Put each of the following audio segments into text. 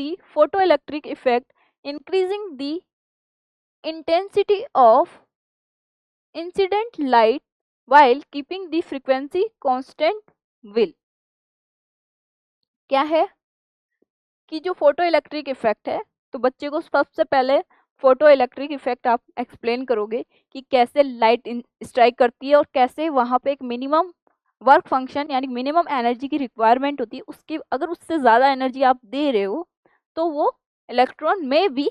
the photoelectric effect, increasing the intensity of incident light while keeping the frequency constant will। क्या है कि जो photo electric effect है, तो बच्चे को सबसे पहले फोटो इलेक्ट्रिक इफेक्ट आप एक्सप्लेन करोगे कि कैसे लाइट स्ट्राइक करती है और कैसे वहाँ पे एक मिनिमम वर्क फंक्शन यानी मिनिमम एनर्जी की रिक्वायरमेंट होती है, उसकी अगर उससे ज़्यादा एनर्जी आप दे रहे हो तो वो इलेक्ट्रॉन में भी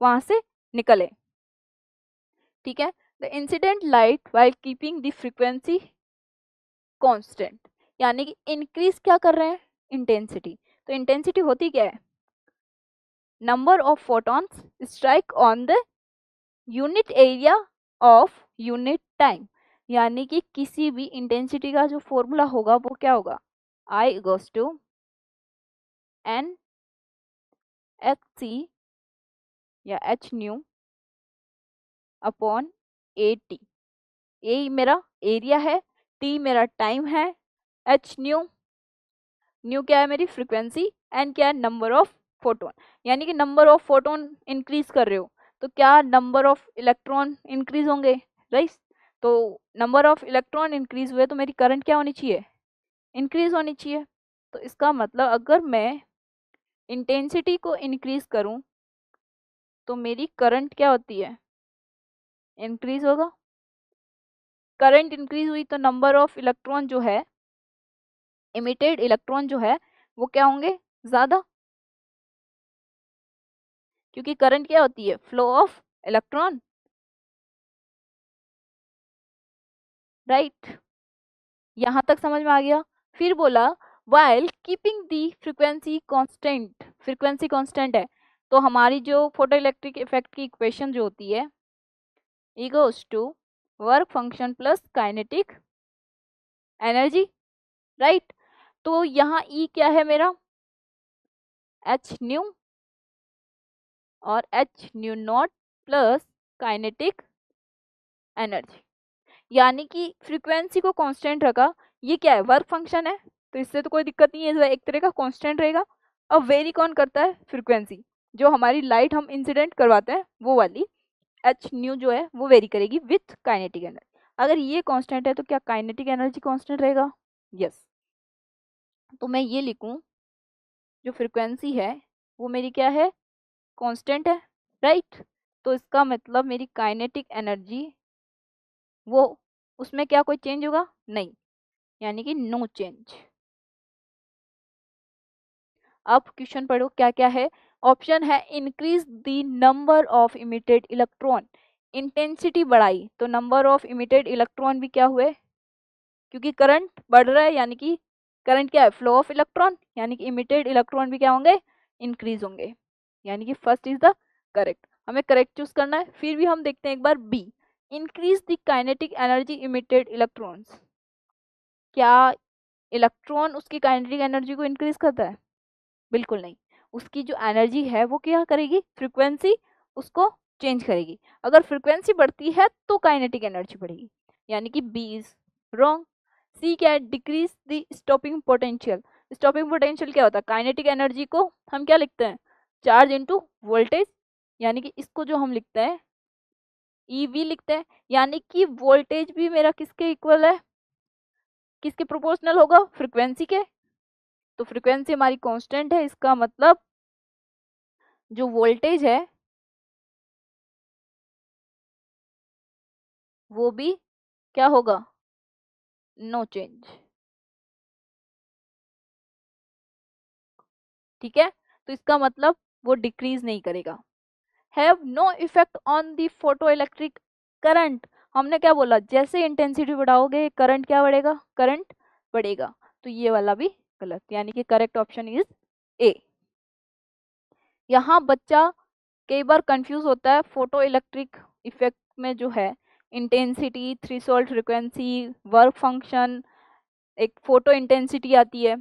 वहाँ से निकले। ठीक है, the incident light while keeping the frequency constant, यानी कि इंक्रीज क्या कर रहे हैं, इंटेंसिटी। तो इंटेंसिटी होती क्या है, number of photons strike on the unit area of unit time, यानी कि किसी भी इंटेंसिटी का जो फॉर्मूला होगा वो क्या होगा, I goes to N H C या H new upon A T. A मेरा एरिया है, टी मेरा टाइम है, एच न्यू, न्यू क्या है मेरी फ्रीक्वेंसी, एन क्या है नंबर ऑफ फोटोन। यानी कि नंबर ऑफ फोटोन इंक्रीज कर रहे हो तो क्या नंबर ऑफ इलेक्ट्रॉन इंक्रीज होंगे, राइट। तो नंबर ऑफ इलेक्ट्रॉन इंक्रीज हुए तो मेरी करंट क्या होनी चाहिए, इंक्रीज होनी चाहिए। तो इसका मतलब अगर मैं इंटेंसिटी को इंक्रीज करूं तो मेरी करंट क्या होती है, इंक्रीज होगा। करंट इंक्रीज हुई तो नंबर ऑफ इलेक्ट्रॉन जो है, इमिटेड इलेक्ट्रॉन जो है वो क्या होंगे, ज़्यादा, क्योंकि करंट क्या होती है, फ्लो ऑफ इलेक्ट्रॉन, राइट। यहाँ तक समझ में आ गया। फिर बोला while keeping the frequency constant, frequency constant है तो हमारी जो फोटो इलेक्ट्रिक इफेक्ट की इक्वेशन जो होती है equals to work function plus kinetic energy, right. तो यहाँ ई क्या है मेरा, एच न्यू और h nu naught plus kinetic energy, यानी कि फ्रीक्वेंसी को कांस्टेंट रखा, ये क्या है वर्क फंक्शन है तो इससे तो कोई दिक्कत नहीं है, एक तरह का कांस्टेंट रहेगा। अब वेरी कौन करता है, फ्रीक्वेंसी, जो हमारी लाइट हम इंसिडेंट करवाते हैं वो वाली एच न्यू जो है वो वेरी करेगी विथ काइनेटिक एनर्जी। अगर ये कांस्टेंट है तो क्या काइनेटिक एनर्जी कांस्टेंट रहेगा, यस। तो मैं ये लिखूं जो फ्रीक्वेंसी है वो मेरी क्या है, कांस्टेंट है, राइट। तो इसका मतलब मेरी काइनेटिक एनर्जी वो उसमें क्या कोई चेंज होगा, नहीं, यानी कि नो चेंज। अब क्वेश्चन पढ़ो क्या क्या है। ऑप्शन है increase the number of emitted electron, intensity बढ़ाई तो नंबर ऑफ इमिटेड इलेक्ट्रॉन भी क्या हुए, क्योंकि करंट बढ़ रहा है यानी कि करंट क्या है, फ्लो ऑफ इलेक्ट्रॉन, यानी कि इमिटेड इलेक्ट्रॉन भी क्या होंगे, इंक्रीज होंगे, यानी कि फर्स्ट इज द करेक्ट, हमें करेक्ट चूज करना है। फिर भी हम देखते हैं एक बार B, increase the kinetic energy emitted electrons, क्या इलेक्ट्रॉन उसकी काइनेटिक एनर्जी को इंक्रीज करता है, बिल्कुल नहीं, उसकी जो एनर्जी है वो क्या करेगी, फ्रीक्वेंसी उसको चेंज करेगी। अगर फ्रीक्वेंसी बढ़ती है तो काइनेटिक एनर्जी बढ़ेगी, यानी कि बी इज रॉन्ग। सी क्या है, decrease the stopping potential, stopping potential क्या होता है, काइनेटिक एनर्जी को हम क्या लिखते हैं, चार्ज इनटू वोल्टेज, यानी कि इसको जो हम लिखते हैं ईवी लिखते हैं, यानी कि वोल्टेज भी मेरा किसके इक्वल है, किसके प्रोपोर्शनल होगा, फ्रीक्वेंसी के। तो फ्रीक्वेंसी हमारी कांस्टेंट है, इसका मतलब जो वोल्टेज है वो भी क्या होगा, नो चेंज, ठीक है। तो इसका मतलब वो डिक्रीज नहीं करेगा। Have no effect on the photo electric current, हमने क्या बोला, जैसे इंटेंसिटी बढ़ाओगे करंट क्या बढ़ेगा, करंट बढ़ेगा। तो ये वाला भी गलत, यानी कि करेक्ट ऑप्शन इज ए। यहाँ बच्चा कई बार कंफ्यूज होता है फोटो इलेक्ट्रिक इफेक्ट में जो है intensity, threshold frequency, work function, एक फोटो इंटेंसिटी आती है।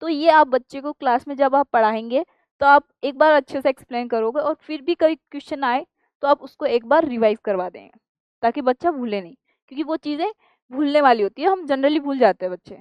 तो ये आप बच्चे को क्लास में जब आप पढ़ाएंगे तो आप एक बार अच्छे से एक्सप्लेन करोगे और फिर भी कभी क्वेश्चन आए तो आप उसको एक बार रिवाइज करवा देंगे ताकि बच्चा भूले नहीं, क्योंकि वो चीज़ें भूलने वाली होती है, हम जनरली भूल जाते हैं बच्चे।